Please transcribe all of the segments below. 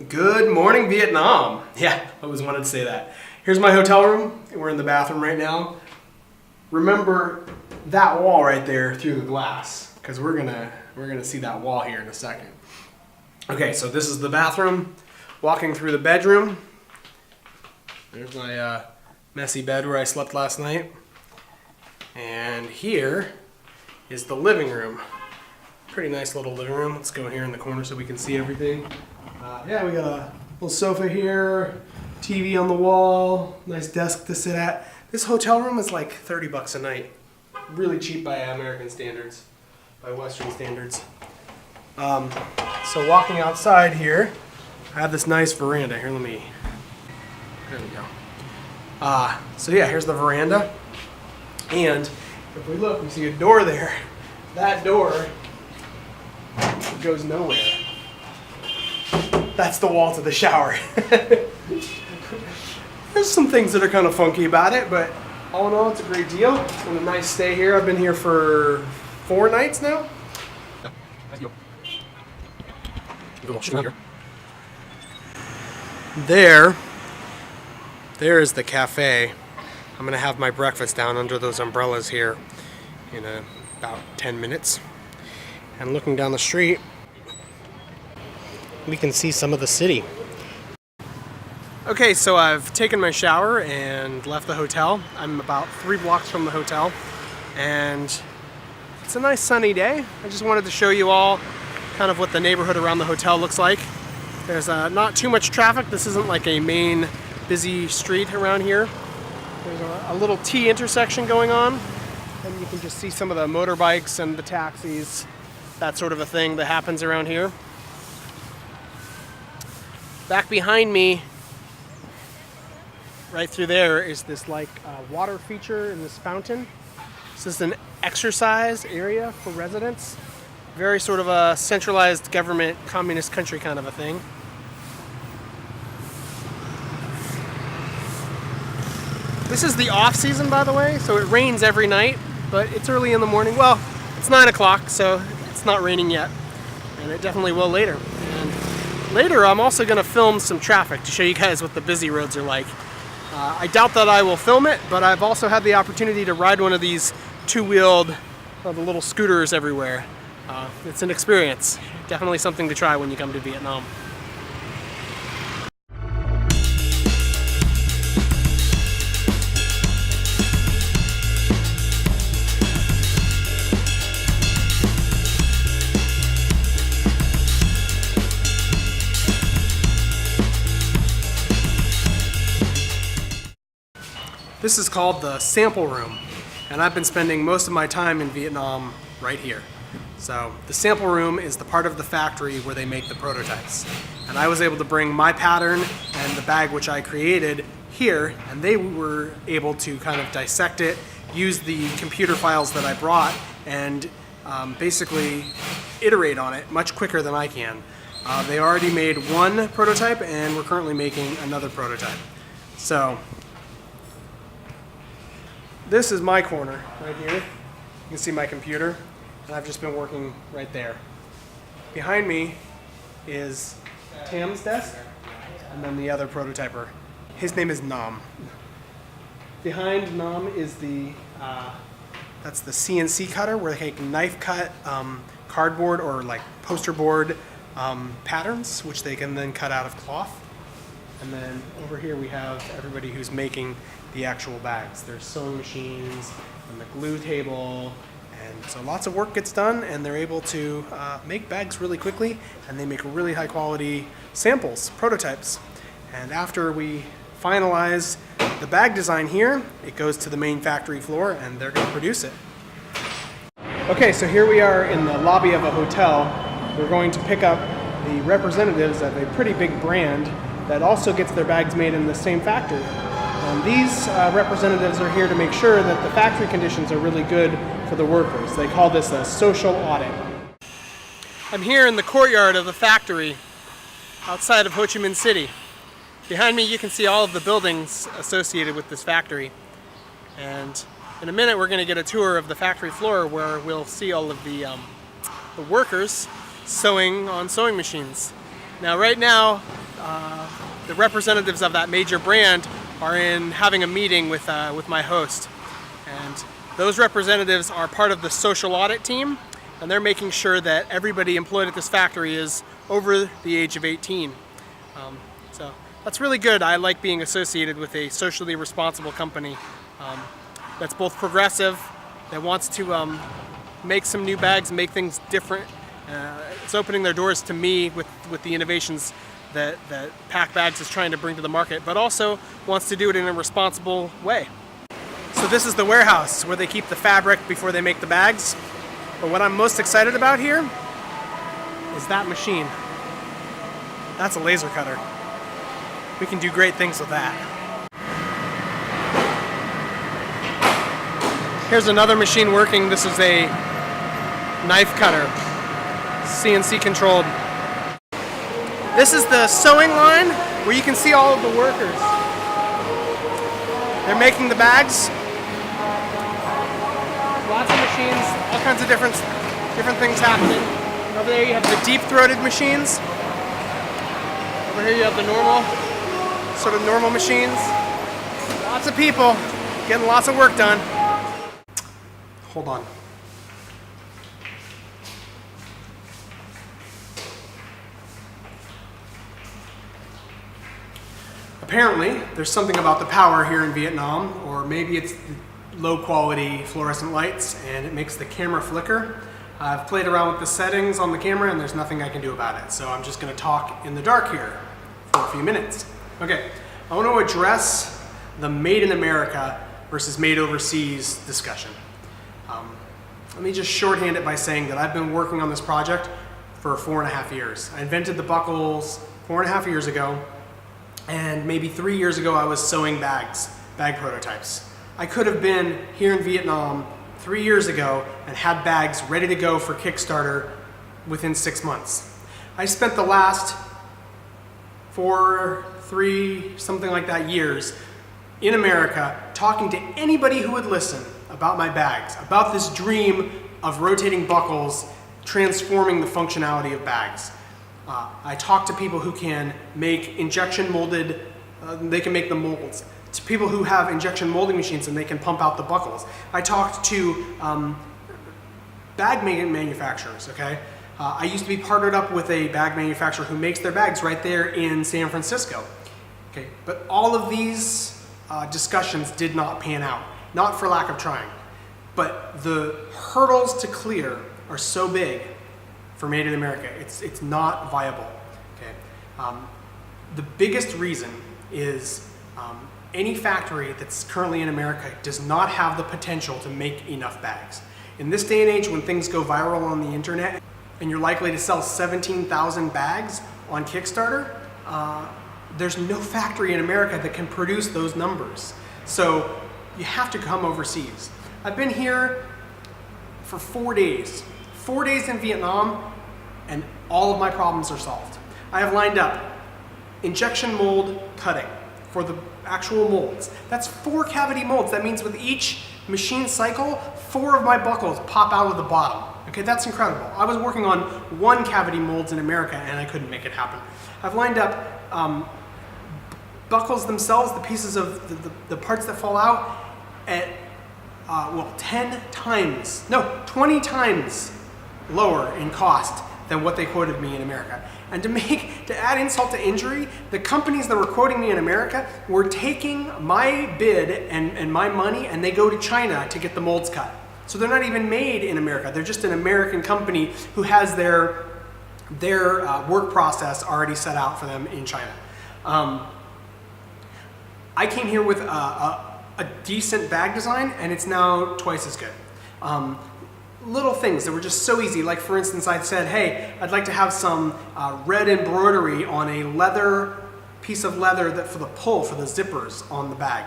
Good morning, Vietnam. Yeah, I always wanted to say that. Here's my hotel room. We're in the bathroom right now. Remember that wall right there through the glass, because we're gonna see that wall here in a second. Okay, so this is the bathroom. Walking through the bedroom. There's my messy bed where I slept last night. And here is the living room. Pretty nice little living room. Let's go here in the corner so we can see everything. Yeah, we got a little sofa here, TV on the wall, nice desk to sit at. This hotel room is like 30 bucks a night. Really cheap by American standards, by Western standards. So walking outside here, I have this nice veranda. Here, there we go. So yeah, here's the veranda. And if we look, we see a door there. That door goes nowhere. That's the wall to the shower. There's some things that are kind of funky about it, but all in all, it's a great deal. And a nice stay here. I've been here for 4 nights now. There is the cafe. I'm gonna have my breakfast down under those umbrellas here in about 10 minutes. And looking down the street, we can see some of the city. Okay, so I've taken my shower and left the hotel. I'm about 3 blocks from the hotel, and it's a nice sunny day. I just wanted to show you all kind of what the neighborhood around the hotel looks like. There's not too much traffic. This isn't like a main busy street around here. There's a little T intersection going on, and you can just see some of the motorbikes and the taxis, that sort of a thing that happens around here. Back behind me, right through there, is this like water feature in this fountain. This is an exercise area for residents. Very sort of a centralized government, communist country kind of a thing. This is the off season, by the way, so it rains every night, but it's early in the morning. Well, it's 9 o'clock, so it's not raining yet, and it definitely will later. And later, I'm also going to film some traffic to show you guys what the busy roads are like. I doubt that I will film it, but I've also had the opportunity to ride one of these 2-wheeled, the little scooters everywhere. It's an experience. Definitely something to try when you come to Vietnam. This is called the sample room, and I've been spending most of my time in Vietnam right here. So the sample room is the part of the factory where they make the prototypes. And I was able to bring my pattern and the bag which I created here, and they were able to kind of dissect it, use the computer files that I brought, and basically iterate on it much quicker than I can. They already made 1 prototype, and we're currently making another prototype. So this is my corner right here. You can see my computer, and I've just been working right there. Behind me is Tam's desk, and then the other prototyper. His name is Nam. Behind Nam is that's the CNC cutter, where they can knife cut cardboard or like poster board patterns, which they can then cut out of cloth. And then over here we have everybody who's making the actual bags. There's sewing machines and the glue table, and so lots of work gets done, and they're able to make bags really quickly, and they make really high quality samples, prototypes. And after we finalize the bag design here, it goes to the main factory floor, and they're going to produce it. Okay, so here we are in the lobby of a hotel. We're going to pick up the representatives of a pretty big brand that also gets their bags made in the same factory. And these representatives are here to make sure that the factory conditions are really good for the workers. They call this a social audit. I'm here in the courtyard of the factory outside of Ho Chi Minh City. Behind me you can see all of the buildings associated with this factory. And in a minute we're going to get a tour of the factory floor where we'll see all of the workers sewing on sewing machines. Now right now the representatives of that major brand are in having a meeting with my host. And those representatives are part of the social audit team, and they're making sure that everybody employed at this factory is over the age of 18. So that's really good. I like being associated with a socially responsible company that's both progressive, that wants to make some new bags, make things different. It's opening their doors to me with the innovations that Pack Bags is trying to bring to the market, but also wants to do it in a responsible way. So this is the warehouse where they keep the fabric before they make the bags. But what I'm most excited about here is that machine. That's a laser cutter. We can do great things with that. Here's another machine working. This is a knife cutter, CNC controlled. This is the sewing line where you can see all of the workers. They're making the bags. Lots of machines, all kinds of different things happening. Over there you have the deep-throated machines. Over here you have the normal machines. Lots of people getting lots of work done. Hold on. Apparently, there's something about the power here in Vietnam, or maybe it's low quality fluorescent lights and it makes the camera flicker. I've played around with the settings on the camera and there's nothing I can do about it. So I'm just gonna talk in the dark here for a few minutes. Okay, I want to address the made in America versus made overseas discussion. Let me just shorthand it by saying that I've been working on this project for 4.5 years. I invented the buckles 4.5 years ago, and maybe 3 years ago I was sewing bag prototypes. I could have been here in Vietnam 3 years ago and had bags ready to go for Kickstarter within 6 months. I spent the last 3 something like that years in America talking to anybody who would listen about my bags, about this dream of rotating buckles transforming the functionality of bags. I talk to people who can make injection molded, they can make the molds. To people who have injection molding machines and they can pump out the buckles. I talked to bag manufacturers, okay? I used to be partnered up with a bag manufacturer who makes their bags right there in San Francisco. Okay, but all of these discussions did not pan out, not for lack of trying. But the hurdles to clear are so big for Made in America, it's not viable. Okay, the biggest reason is any factory that's currently in America does not have the potential to make enough bags. In this day and age when things go viral on the internet and you're likely to sell 17,000 bags on Kickstarter, there's no factory in America that can produce those numbers. So you have to come overseas. I've been here for 4 days. 4 days in Vietnam and all of my problems are solved. I have lined up injection mold cutting for the actual molds. That's 4 cavity molds. That means with each machine cycle, 4 of my buckles pop out of the bottom. Okay, that's incredible. I was working on 1 cavity molds in America and I couldn't make it happen. I've lined up buckles themselves, the pieces of the parts that fall out at 20 times lower in cost than what they quoted me in America. And to add insult to injury, the companies that were quoting me in America were taking my bid and my money and they go to China to get the molds cut. So they're not even made in America. They're just an American company who has their work process already set out for them in China. I came here with a decent bag design and it's now twice as good. Little things that were just so easy, like for instance I said, hey, I'd like to have some red embroidery on a piece of leather that for the pull, for the zippers on the bag.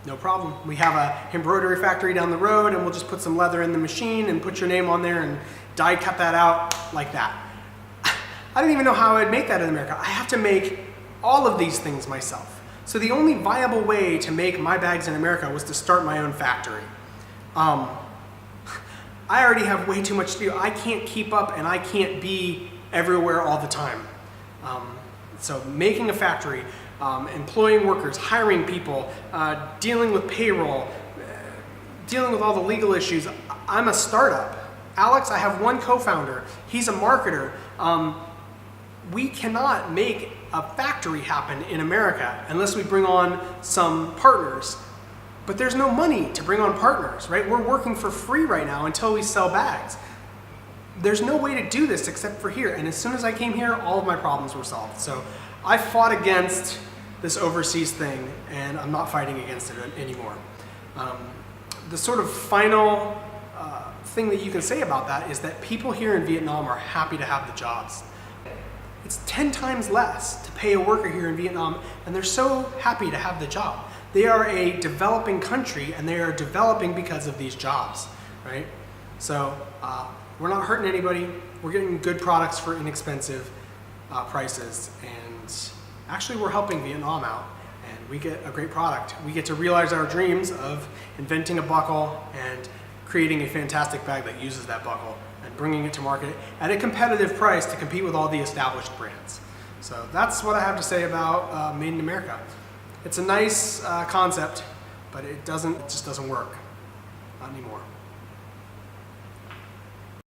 No problem. We have a embroidery factory down the road and we'll just put some leather in the machine and put your name on there and die cut that out like that. I didn't even know how I'd make that in America. I have to make all of these things myself. So the only viable way to make my bags in America was to start my own factory. I already have way too much to do. I can't keep up and I can't be everywhere all the time. So making a factory, employing workers, hiring people, dealing with payroll, dealing with all the legal issues. I'm a startup. Alex, I have one co-founder. He's a marketer. We cannot make a factory happen in America unless we bring on some partners. But there's no money to bring on partners, right? We're working for free right now until we sell bags. There's no way to do this except for here. And as soon as I came here, all of my problems were solved. So I fought against this overseas thing, and I'm not fighting against it anymore. The sort of final thing that you can say about that is that people here in Vietnam are happy to have the jobs. It's 10 times less to pay a worker here in Vietnam, and they're so happy to have the job. They are a developing country, and they are developing because of these jobs, right? So we're not hurting anybody. We're getting good products for inexpensive prices, and actually we're helping Vietnam out, and we get a great product. We get to realize our dreams of inventing a buckle and creating a fantastic bag that uses that buckle and bringing it to market at a competitive price to compete with all the established brands. So that's what I have to say about Made in America. It's a nice concept, but it just doesn't work, not anymore.